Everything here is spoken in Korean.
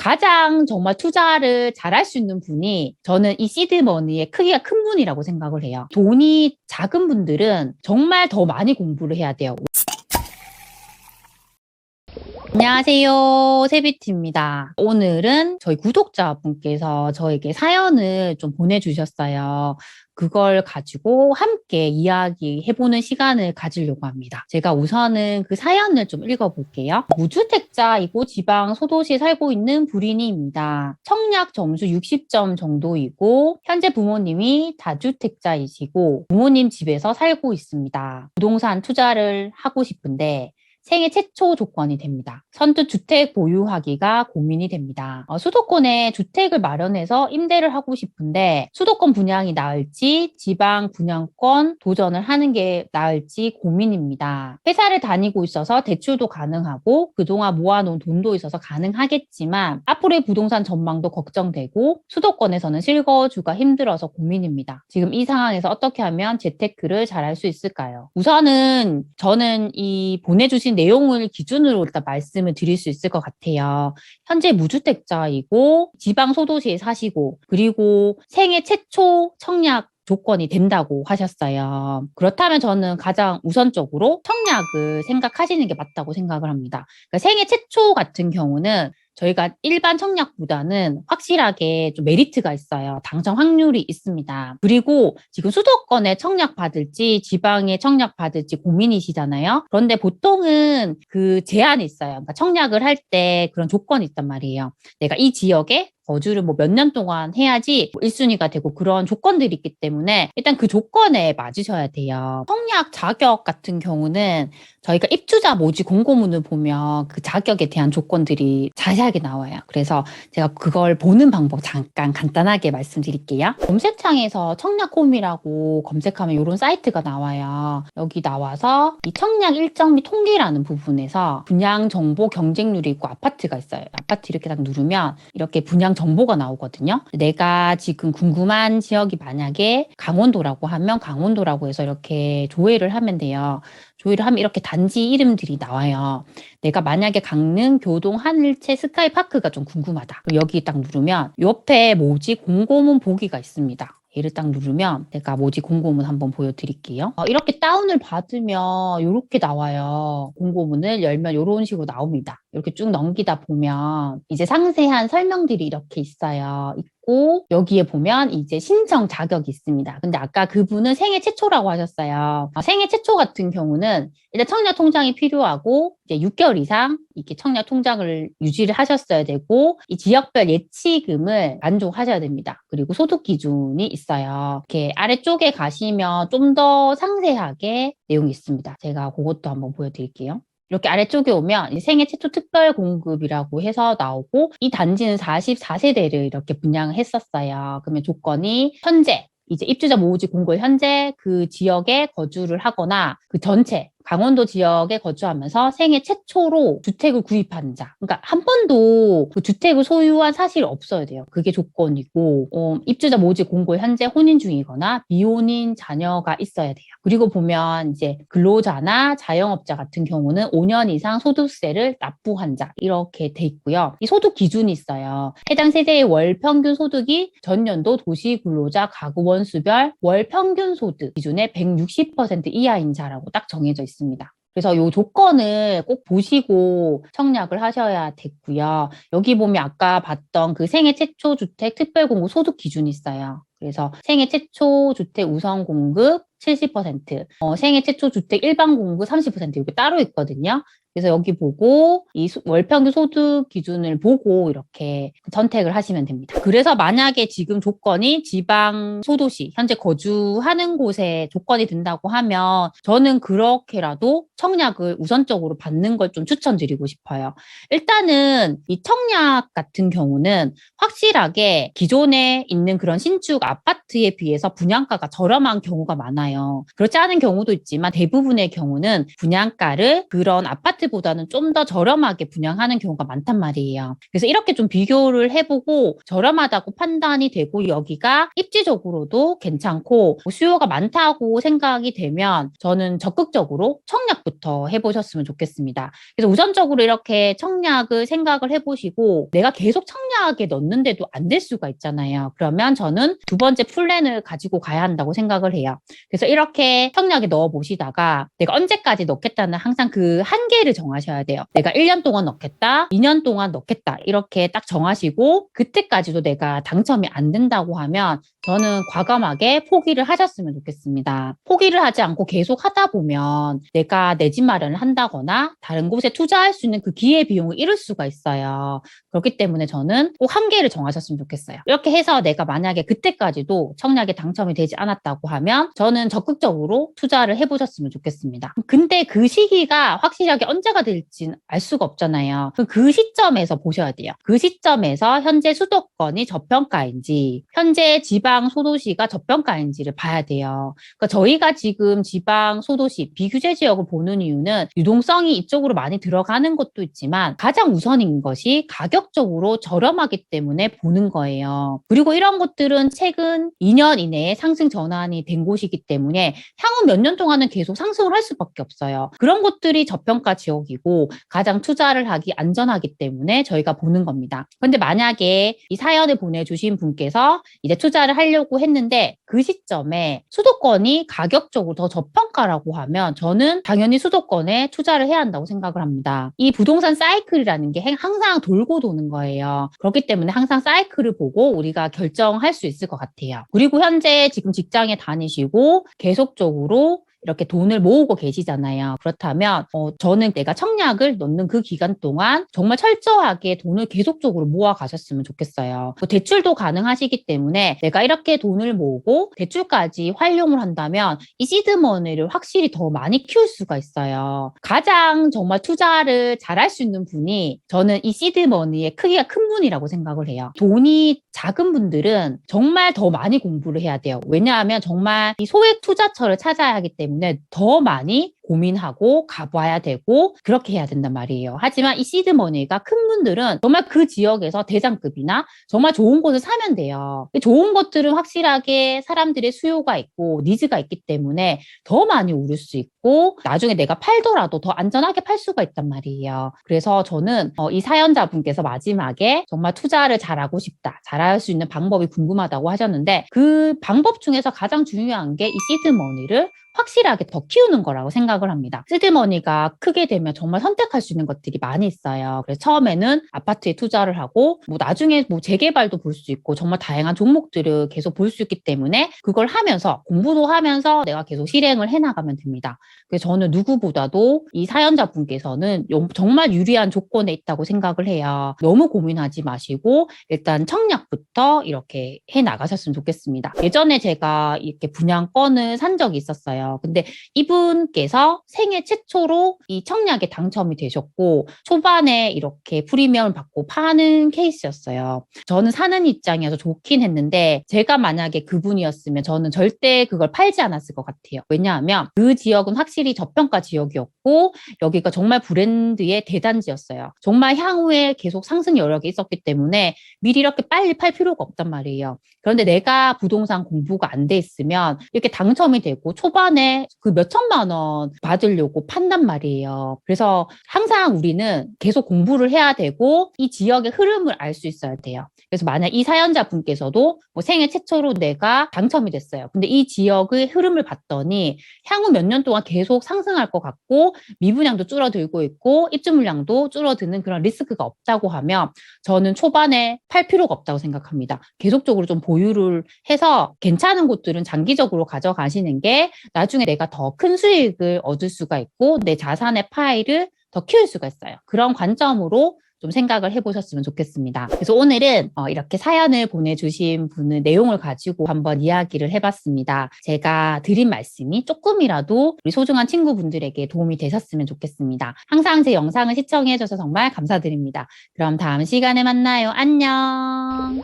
가장 정말 투자를 잘할 수 있는 분이 저는 이 시드머니의 크기가 큰 분이라고 생각을 해요. 돈이 작은 분들은 정말 더 많이 공부를 해야 돼요. 안녕하세요. 세비티입니다. 오늘은 저희 구독자분께서 저에게 사연을 좀 보내주셨어요. 그걸 가지고 함께 이야기해보는 시간을 가지려고 합니다. 제가 우선은 그 사연을 좀 읽어볼게요. 무주택자이고 지방 소도시에 살고 있는 불인이입니다. 청약 점수 60점 정도이고 현재 부모님이 다주택자이시고 부모님 집에서 살고 있습니다. 부동산 투자를 하고 싶은데 생애 최초 조건이 됩니다. 선뜻 주택 보유하기가 고민이 됩니다. 수도권에 주택을 마련해서 임대를 하고 싶은데 수도권 분양이 나을지 지방 분양권 도전을 하는 게 나을지 고민입니다. 회사를 다니고 있어서 대출도 가능하고 그동안 모아놓은 돈도 있어서 가능하겠지만 앞으로의 부동산 전망도 걱정되고 수도권에서는 실거주가 힘들어서 고민입니다. 지금 이 상황에서 어떻게 하면 재테크를 잘할 수 있을까요? 우선은 저는 이 보내주신 내용을 기준으로 일단 말씀을 드릴 수 있을 것 같아요. 현재 무주택자이고 지방 소도시에 사시고 그리고 생애 최초 청약 조건이 된다고 하셨어요. 그렇다면 저는 가장 우선적으로 청약을 생각하시는 게 맞다고 생각을 합니다. 그러니까 생애 최초 같은 경우는 저희가 일반 청약보다는 확실하게 좀 메리트가 있어요. 당첨 확률이 있습니다. 그리고 지금 수도권에 청약 받을지 지방에 청약 받을지 고민이시잖아요. 그런데 보통은 그 제한이 있어요. 그러니까 청약을 할 때 그런 조건이 있단 말이에요. 내가 이 지역에 거주를 뭐 몇 년 동안 해야지 1순위가 되고 그런 조건들이 있기 때문에 일단 그 조건에 맞으셔야 돼요. 청약 자격 같은 경우는 저희가 입주자 모집 공고문을 보면 그 자격에 대한 조건들이 자세하게 나와요. 그래서 제가 그걸 보는 방법 잠깐 간단하게 말씀드릴게요. 검색창에서 청약홈이라고 검색하면 이런 사이트가 나와요. 여기 나와서 이 청약 일정 및 통계라는 부분에서 분양 정보 경쟁률이 있고 아파트가 있어요. 아파트 이렇게 딱 누르면 이렇게 분양 정보가 나오거든요. 내가 지금 궁금한 지역이 만약에 강원도라고 하면 강원도라고 해서 이렇게 조회를 하면 돼요. 조회를 하면 이렇게 단지 이름들이 나와요. 내가 만약에 강릉, 교동, 하늘채, 스카이파크가 좀 궁금하다. 여기 딱 누르면 옆에 모집 공고문 보기가 있습니다. 얘를 딱 누르면 제가 모집 공고문 한번 보여드릴게요. 이렇게 다운을 받으면 이렇게 나와요. 공고문을 열면 이런 식으로 나옵니다. 이렇게 쭉 넘기다 보면 이제 상세한 설명들이 이렇게 있어요. 있고 여기에 보면 이제 신청 자격이 있습니다. 근데 아까 그분은 생애 최초라고 하셨어요. 생애 최초 같은 경우는 일단 청약 통장이 필요하고 이제 6개월 이상 이렇게 청약 통장을 유지를 하셨어야 되고 이 지역별 예치금을 만족하셔야 됩니다. 그리고 소득 기준이 있어요. 이렇게 아래쪽에 가시면 좀 더 상세하게 내용이 있습니다. 제가 그것도 한번 보여드릴게요. 이렇게 아래쪽에 오면 생애 최초 특별 공급이라고 해서 나오고 이 단지는 44세대를 이렇게 분양을 했었어요. 그러면 조건이 현재 이제 입주자 모집 공고 현재 그 지역에 거주를 하거나 그 전체 강원도 지역에 거주하면서 생애 최초로 주택을 구입한 자. 그러니까 한 번도 그 주택을 소유한 사실이 없어야 돼요. 그게 조건이고 입주자 모집 공고 현재 혼인 중이거나 미혼인 자녀가 있어야 돼요. 그리고 보면 이제 근로자나 자영업자 같은 경우는 5년 이상 소득세를 납부한 자 이렇게 돼 있고요. 이 소득 기준이 있어요. 해당 세대의 월 평균 소득이 전년도 도시근로자 가구 원수별 월 평균 소득 기준의 160% 이하인 자라고 딱 정해져 있습니다. 그래서 이 조건을 꼭 보시고 청약을 하셔야 됐고요. 여기 보면 아까 봤던 그 생애 최초 주택 특별공급 소득 기준이 있어요. 그래서 생애 최초 주택 우선 공급 70%, 생애 최초 주택 일반 공급 30% 이렇게 따로 있거든요. 그래서 여기 보고 이 월평균 소득 기준을 보고 이렇게 선택을 하시면 됩니다. 그래서 만약에 지금 조건이 지방 소도시, 현재 거주하는 곳에 조건이 된다고 하면 저는 그렇게라도 청약을 우선적으로 받는 걸 좀 추천드리고 싶어요. 일단은 이 청약 같은 경우는 확실하게 기존에 있는 그런 신축 아파트에 비해서 분양가가 저렴한 경우가 많아요. 그렇지 않은 경우도 있지만 대부분의 경우는 분양가를 그런 아파트 아파트보다는 좀 더 저렴하게 분양하는 경우가 많단 말이에요. 그래서 이렇게 좀 비교를 해보고 저렴하다고 판단이 되고 여기가 입지적으로도 괜찮고 수요가 많다고 생각이 되면 저는 적극적으로 청약부터 해보셨으면 좋겠습니다. 그래서 우선적으로 이렇게 청약을 생각을 해보시고 내가 계속 청약에 넣는데도 안 될 수가 있잖아요. 그러면 저는 두 번째 플랜을 가지고 가야 한다고 생각을 해요. 그래서 이렇게 청약에 넣어보시다가 내가 언제까지 넣겠다는 항상 그 한계를 정하셔야 돼요. 내가 1년 동안 넣겠다, 2년 동안 넣겠다 이렇게 딱 정하시고 그때까지도 내가 당첨이 안 된다고 하면 저는 과감하게 포기를 하셨으면 좋겠습니다. 포기를 하지 않고 계속 하다 보면 내가 내 집 마련을 한다거나 다른 곳에 투자할 수 있는 그 기회비용을 잃을 수가 있어요. 그렇기 때문에 저는 꼭 한계를 정하셨으면 좋겠어요. 이렇게 해서 내가 만약에 그때까지도 청약에 당첨이 되지 않았다고 하면 저는 적극적으로 투자를 해보셨으면 좋겠습니다. 근데 그 시기가 확실하게 언제가 될지는 알 수가 없잖아요. 그 시점에서 보셔야 돼요. 그 시점에서 현재 수도권이 저평가인지 현재 지방 소도시가 저평가인지를 봐야 돼요. 그러니까 저희가 지금 지방 소도시 비규제 지역을 보는 이유는 유동성이 이쪽으로 많이 들어가는 것도 있지만 가장 우선인 것이 가격적으로 저렴하기 때문에 보는 거예요. 그리고 이런 곳들은 최근 2년 이내에 상승 전환이 된 곳이기 때문에 향후 몇 년 동안은 계속 상승을 할 수밖에 없어요. 그런 곳들이 저평가 지역이고 가장 투자를 하기 안전하기 때문에 저희가 보는 겁니다. 그런데 만약에 이 사연을 보내주신 분께서 이제 투자를 하려고 했는데 그 시점에 수도권이 가격적으로 더 저평가라고 하면 저는 당연히 수도권에 투자를 해야 한다고 생각을 합니다. 이 부동산 사이클이라는 게 항상 돌고 도는 거예요. 그렇기 때문에 항상 사이클을 보고 우리가 결정할 수 있을 것 같아요. 그리고 현재 지금 직장에 다니시고 계속적으로 이렇게 돈을 모으고 계시잖아요. 그렇다면 저는 내가 청약을 넣는 그 기간 동안 정말 철저하게 돈을 계속적으로 모아 가셨으면 좋겠어요. 대출도 가능하시기 때문에 내가 이렇게 돈을 모으고 대출까지 활용을 한다면 이 시드머니를 확실히 더 많이 키울 수가 있어요. 가장 정말 투자를 잘할 수 있는 분이 저는 이 시드머니의 크기가 큰 분이라고 생각을 해요. 돈이 작은 분들은 정말 더 많이 공부를 해야 돼요. 왜냐하면 정말 이 소액 투자처를 찾아야 하기 때문에 더 많이 고민하고 가봐야 되고 그렇게 해야 된단 말이에요. 하지만 이 시드머니가 큰 분들은 정말 그 지역에서 대장급이나 정말 좋은 곳을 사면 돼요. 좋은 것들은 확실하게 사람들의 수요가 있고 니즈가 있기 때문에 더 많이 오를 수 있고 나중에 내가 팔더라도 더 안전하게 팔 수가 있단 말이에요. 그래서 저는 이 사연자분께서 마지막에 정말 투자를 잘하고 싶다, 잘할 수 있는 방법이 궁금하다고 하셨는데 그 방법 중에서 가장 중요한 게 이 시드머니를 확실하게 더 키우는 거라고 생각을 합니다. 시드머니가 크게 되면 정말 선택할 수 있는 것들이 많이 있어요. 그래서 처음에는 아파트에 투자를 하고 나중에 재개발도 볼 수 있고 정말 다양한 종목들을 계속 볼 수 있기 때문에 그걸 하면서 공부도 하면서 내가 계속 실행을 해나가면 됩니다. 그래서 저는 누구보다도 이 사연자분께서는 정말 유리한 조건에 있다고 생각을 해요. 너무 고민하지 마시고 일단 청약부터 이렇게 해나가셨으면 좋겠습니다. 예전에 제가 이렇게 분양권을 산 적이 있었어요. 근데 이분께서 생애 최초로 이 청약에 당첨이 되셨고 초반에 이렇게 프리미엄을 받고 파는 케이스였어요. 저는 사는 입장이어서 좋긴 했는데 제가 만약에 그분이었으면 저는 절대 그걸 팔지 않았을 것 같아요. 왜냐하면 그 지역은 확실히 저평가 지역이었고 여기가 정말 브랜드의 대단지였어요. 정말 향후에 계속 상승 여력이 있었기 때문에 미리 이렇게 빨리 팔 필요가 없단 말이에요. 그런데 내가 부동산 공부가 안 돼 있으면 이렇게 당첨이 되고 초반에 그 몇 천만 원 받으려고 판단 말이에요. 그래서 항상 우리는 계속 공부를 해야 되고 이 지역의 흐름을 알 수 있어야 돼요. 그래서 만약 이 사연자분께서도 생애 최초로 내가 당첨이 됐어요. 근데 이 지역의 흐름을 봤더니 향후 몇 년 동안 계속 상승할 것 같고 미분양도 줄어들고 있고 입주 물량도 줄어드는 그런 리스크가 없다고 하면 저는 초반에 팔 필요가 없다고 생각합니다. 계속적으로 좀 보유를 해서 괜찮은 곳들은 장기적으로 가져가시는 게 나중에 내가 더 큰 수익을 얻을 수가 있고 내 자산의 파이를 더 키울 수가 있어요. 그런 관점으로 좀 생각을 해보셨으면 좋겠습니다. 그래서 오늘은 이렇게 사연을 보내주신 분의 내용을 가지고 한번 이야기를 해봤습니다. 제가 드린 말씀이 조금이라도 우리 소중한 친구분들에게 도움이 되셨으면 좋겠습니다. 항상 제 영상을 시청해줘서 정말 감사드립니다. 그럼 다음 시간에 만나요. 안녕.